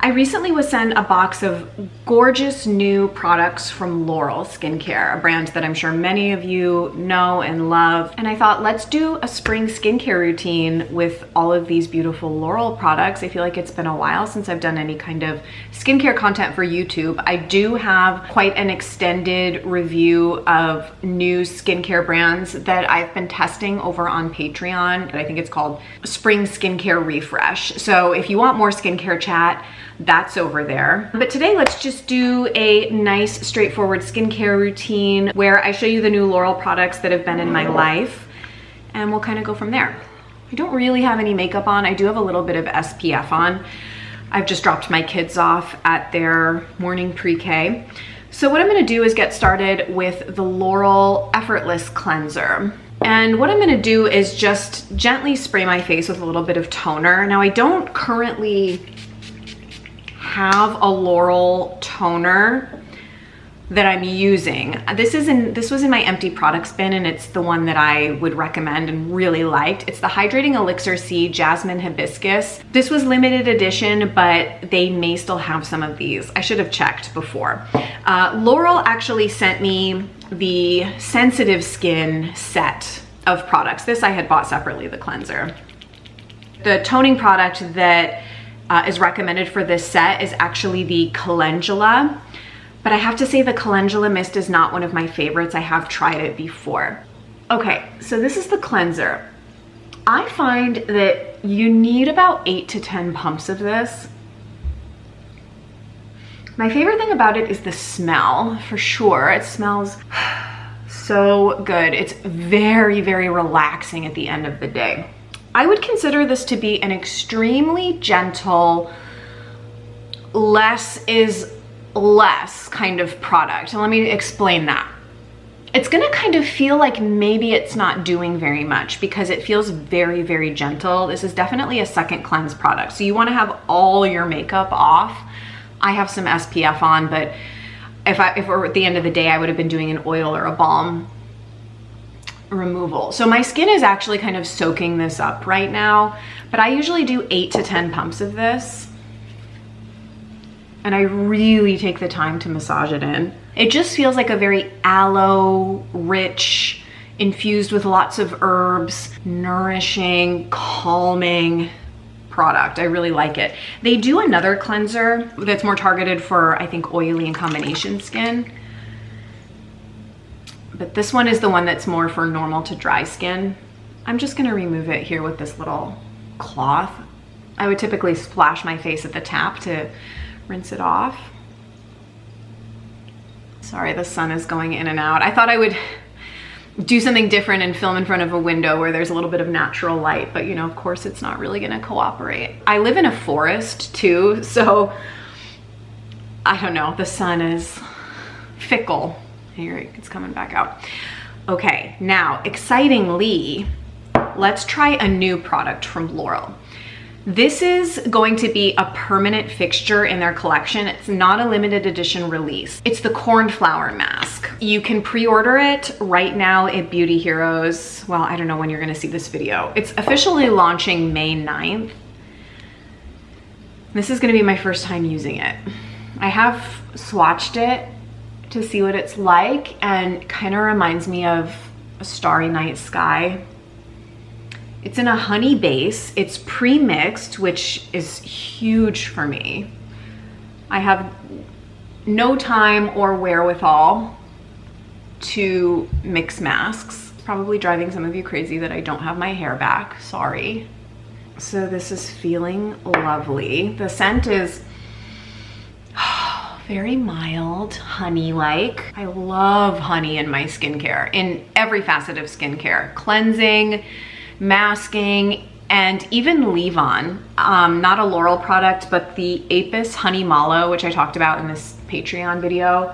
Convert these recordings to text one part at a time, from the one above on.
I recently was sent a box of gorgeous new products from Laurel Skincare, a brand that I'm sure many of you know and love. And I thought, let's do a spring skincare routine with all of these beautiful Laurel products. I feel like it's been a while since I've done any kind of skincare content for YouTube. I do have quite an extended review of new skincare brands that I've been testing over on Patreon. I think it's called Spring Skincare Refresh. So if you want more skincare chat, that's over there. But today, let's just do a nice, straightforward skincare routine where I show you the new Laurel products that have been in my life, and we'll kind of go from there. I don't really have any makeup on. I do have a little bit of SPF on. I've just dropped my kids off at their morning pre-K. So what I'm gonna do is get started with the Laurel Effortless Cleanser. And what I'm gonna do is just gently spray my face with a little bit of toner. Now, I don't currently have a Laurel toner that I'm using. This was in my empty products bin, and it's the one that I would recommend and really liked. It's the Hydrating Elixir C Jasmine Hibiscus. This was limited edition, but they may still have some of these. I should have checked before. Laurel actually sent me the sensitive skin set of products. This I had bought separately, the cleanser. The toning product that is recommended for this set is actually the Calendula, but I have to say the Calendula mist is not one of my favorites. I have tried it before. Okay, so this is the cleanser. I find that you need about 8 to 10 pumps of this. My favorite thing about it is the smell, for sure. It smells so good. It's very, very relaxing at the end of the day. I would consider this to be an extremely gentle, less is less kind of product. And let me explain that. It's gonna kind of feel like maybe it's not doing very much because it feels very, very gentle. This is definitely a second cleanse product. So you wanna have all your makeup off. I have some SPF on, but if it were at the end of the day, I would have been doing an oil or a balm removal. So my skin is actually kind of soaking this up right now, but I usually do 8 to 10 pumps of this. And I really take the time to massage it in. It just feels like a very aloe rich, infused with lots of herbs, nourishing, calming product. I really like it. They do another cleanser that's more targeted for, I think, oily and combination skin. But this one is the one that's more for normal to dry skin. I'm just gonna remove it here with this little cloth. I would typically splash my face at the tap to rinse it off. Sorry, the sun is going in and out. I thought I would do something different and film in front of a window where there's a little bit of natural light, but you know, of course it's not really gonna cooperate. I live in a forest too, so I don't know, the sun is fickle. Here, it's coming back out. Okay, now, excitingly, let's try a new product from Laurel. This is going to be a permanent fixture in their collection. It's not a limited edition release. It's the Cornflower Mask. You can pre-order it right now at Beauty Heroes. Well, I don't know when you're gonna see this video. It's officially launching May 9th. This is gonna be my first time using it. I have swatched it to see what it's like, and kind of reminds me of a starry night sky. It's in a honey base. It's pre-mixed, which is huge for me. I have no time or wherewithal to mix masks. It's probably driving some of you crazy that I don't have my hair back. Sorry. So this is feeling lovely. The scent is very mild, honey-like. I love honey in my skincare, in every facet of skincare. Cleansing, masking, and even leave-on. Not a Laurel product, but the Apis Honey Mallow, which I talked about in this Patreon video,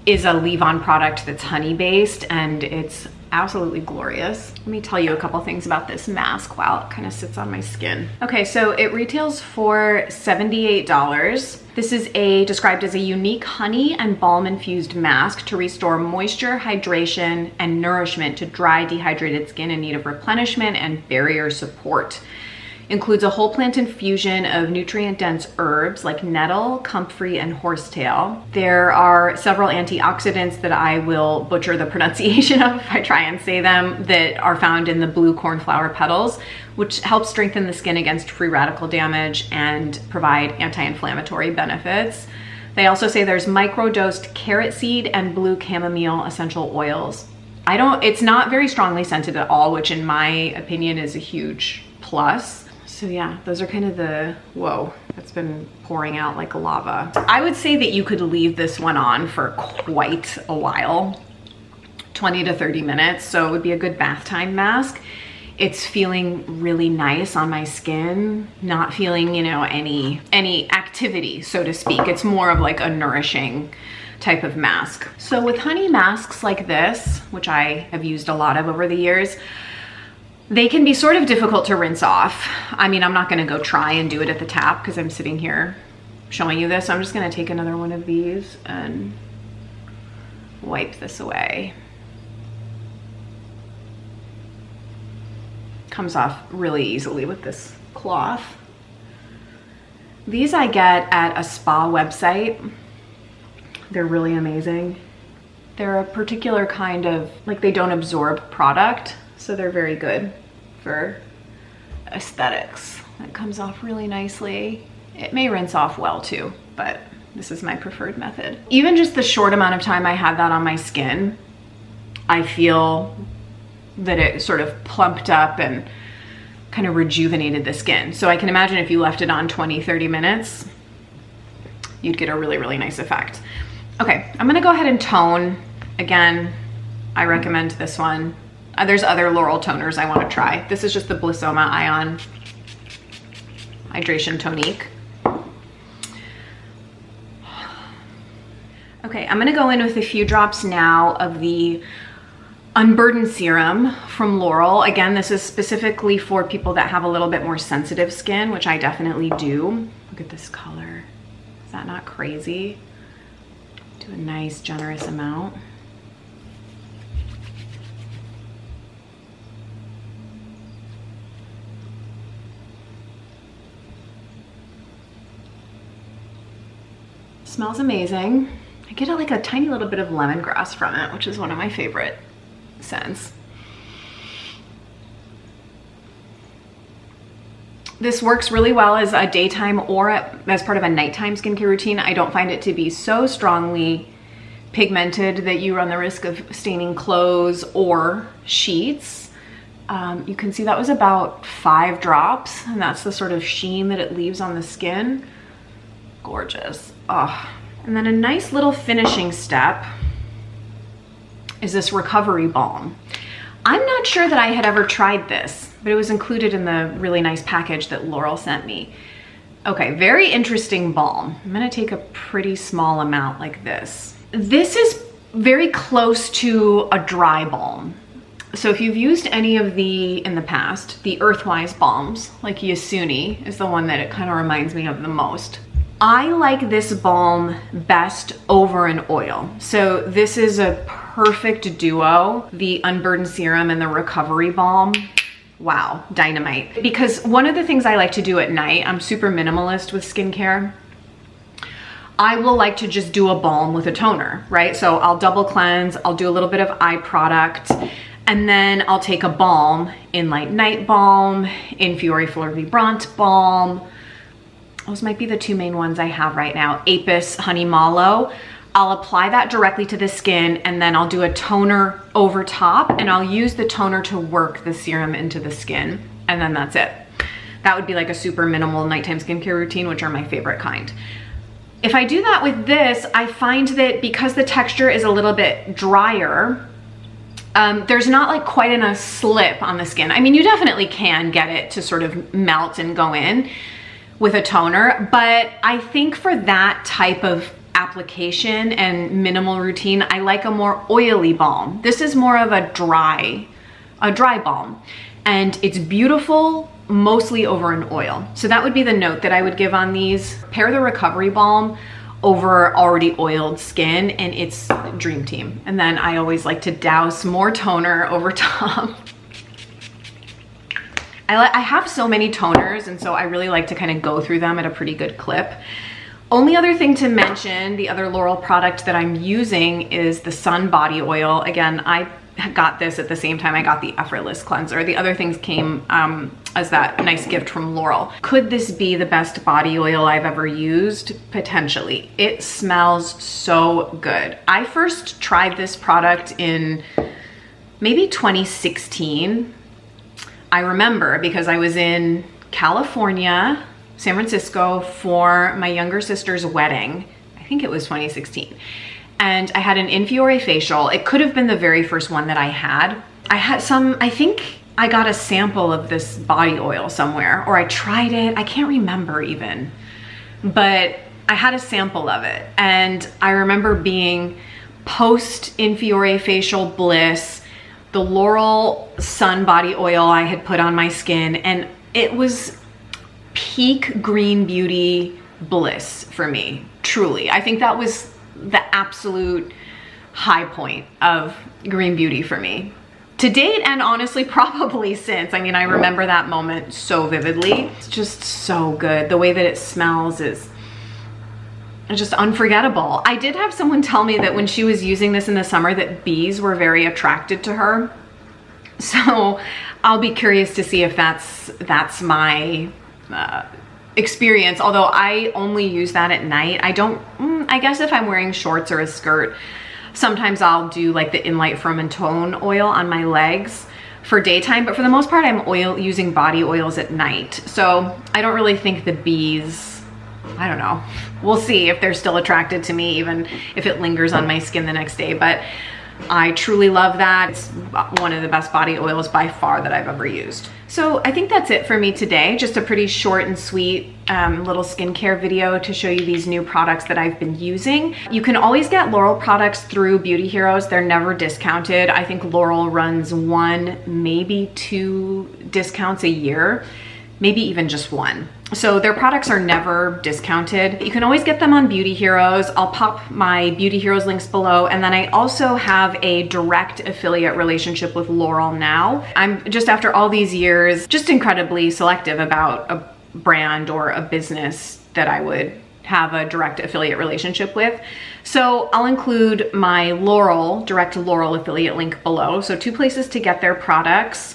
is a leave-on product that's honey-based, and it's absolutely glorious. Let me tell you a couple things about this mask while it kind of sits on my skin. Okay, so it retails for $78. This is described as a unique honey and balm infused mask to restore moisture, hydration, and nourishment to dry, dehydrated skin in need of replenishment and barrier support. Includes a whole plant infusion of nutrient-dense herbs like nettle, comfrey, and horsetail. There are several antioxidants that I will butcher the pronunciation of if I try and say them, that are found in the blue cornflower petals, which helps strengthen the skin against free radical damage and provide anti-inflammatory benefits. They also say there's microdosed carrot seed and blue chamomile essential oils. It's not very strongly scented at all, which in my opinion is a huge plus. So yeah, those are kind of the, whoa, it's been pouring out like lava. I would say that you could leave this one on for quite a while, 20 to 30 minutes. So it would be a good bath time mask. It's feeling really nice on my skin, not feeling, you know, any activity, so to speak. It's more of like a nourishing type of mask. So with honey masks like this, which I have used a lot of over the years, they can be sort of difficult to rinse off. I mean, I'm not gonna go try and do it at the tap because I'm sitting here showing you this. So I'm just gonna take another one of these and wipe this away. Comes off really easily with this cloth. These I get at a spa website. They're really amazing. They're a particular kind of, like, they don't absorb product, so they're very good for aesthetics. That comes off really nicely. It may rinse off well too, but this is my preferred method. Even just the short amount of time I had that on my skin, I feel that it sort of plumped up and kind of rejuvenated the skin. So I can imagine if you left it on 20, 30 minutes, you'd get a really, really nice effect. Okay, I'm gonna go ahead and tone. Again, I recommend this one. There's other Laurel toners I wanna try. This is just the Blissoma Ion Hydration Tonique. Okay, I'm gonna go in with a few drops now of the Unburdened Serum from Laurel. Again, this is specifically for people that have a little bit more sensitive skin, which I definitely do. Look at this color. Is that not crazy? Do a nice, generous amount. Smells amazing. I get like a tiny little bit of lemongrass from it, which is one of my favorite scents. This works really well as a daytime or as part of a nighttime skincare routine. I don't find it to be so strongly pigmented that you run the risk of staining clothes or sheets. You can see that was about 5 drops, and that's the sort of sheen that it leaves on the skin. Gorgeous. Oh. And then a nice little finishing step is this recovery balm. I'm not sure that I had ever tried this, but it was included in the really nice package that Laurel sent me. Okay, very interesting balm. I'm gonna take a pretty small amount like this. This is very close to a dry balm. So if you've used any of in the past, the Earthwise balms, like Yasuni is the one that it kind of reminds me of the most. I like this balm best over an oil. So this is a perfect duo, the Unburdened Serum and the Recovery Balm. Wow, dynamite. Because one of the things I like to do at night, I'm super minimalist with skincare. I will like to just do a balm with a toner, right? So I'll double cleanse, I'll do a little bit of eye product, and then I'll take a balm, Inlight Night Balm, Infiore Fleur Vibrant Balm. Those might be the 2 main ones I have right now. Apis Honey Mallow. I'll apply that directly to the skin, and then I'll do a toner over top, and I'll use the toner to work the serum into the skin, and then that's it. That would be like a super minimal nighttime skincare routine, which are my favorite kind. If I do that with this, I find that because the texture is a little bit drier, there's not like quite enough slip on the skin. I mean, you definitely can get it to sort of melt and go in with a toner, but I think for that type of application and minimal routine, I like a more oily balm. This is more of a dry balm, and it's beautiful mostly over an oil. So that would be the note that I would give on these. Pair the recovery balm over already oiled skin, and it's dream team. And then I always like to douse more toner over top. I have so many toners, and so I really like to kind of go through them at a pretty good clip. Only other thing to mention, the other Laurel product that I'm using is the Sun Body Oil. Again, I got this at the same time I got the Effortless Cleanser. The other things came as that nice gift from Laurel. Could this be the best body oil I've ever used? Potentially. It smells so good. I first tried this product in maybe 2016. I remember because I was in California, San Francisco for my younger sister's wedding. I think it was 2016. And I had an Infiore facial. It could have been the very first one that I had. I think I got a sample of this body oil somewhere, or I tried it. I can't remember even, but I had a sample of it. And I remember being post Infiore facial bliss, the Laurel Sun Body Oil I had put on my skin, and it was peak green beauty bliss for me, truly. I think that was the absolute high point of green beauty for me to date, and honestly probably since. I mean, I remember that moment so vividly. It's just so good. The way that it smells is just unforgettable. I did have someone tell me that when she was using this in the summer that bees were very attracted to her. So I'll be curious to see if that's my experience, although I only use that at night. I guess if I'm wearing shorts or a skirt, sometimes I'll do like the Inlight Firm and Tone oil on my legs for daytime, but for the most part I'm using body oils at night. So I don't really think the bees, I don't know. We'll see if they're still attracted to me, even if it lingers on my skin the next day, but I truly love that. It's one of the best body oils by far that I've ever used. So I think that's it for me today. Just a pretty short and sweet little skincare video to show you these new products that I've been using. You can always get Laurel products through Beauty Heroes. They're never discounted. I think Laurel runs 1, maybe 2 discounts a year, maybe even just 1. So their products are never discounted. You can always get them on Beauty Heroes. I'll pop my Beauty Heroes links below. And then I also have a direct affiliate relationship with Laurel now. I'm just, after all these years, just incredibly selective about a brand or a business that I would have a direct affiliate relationship with. So I'll include my Laurel, direct Laurel affiliate link below. So 2 places to get their products.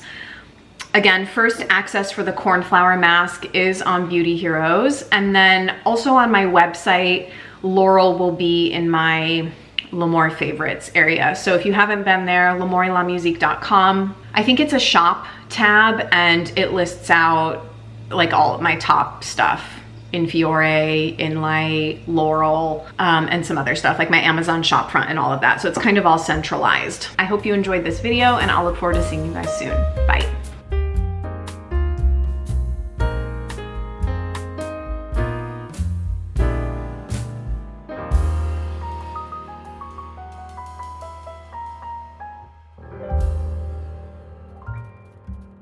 Again, first access for the Cornflower Mask is on Beauty Heroes. And then also on my website, Laurel will be in my L'Amour favorites area. So if you haven't been there, l'amourlamusique.com. I think it's a shop tab and it lists out like all of my top stuff. Infiore, Inlight, Laurel, and some other stuff like my Amazon shopfront and all of that. So it's kind of all centralized. I hope you enjoyed this video and I'll look forward to seeing you guys soon. Bye.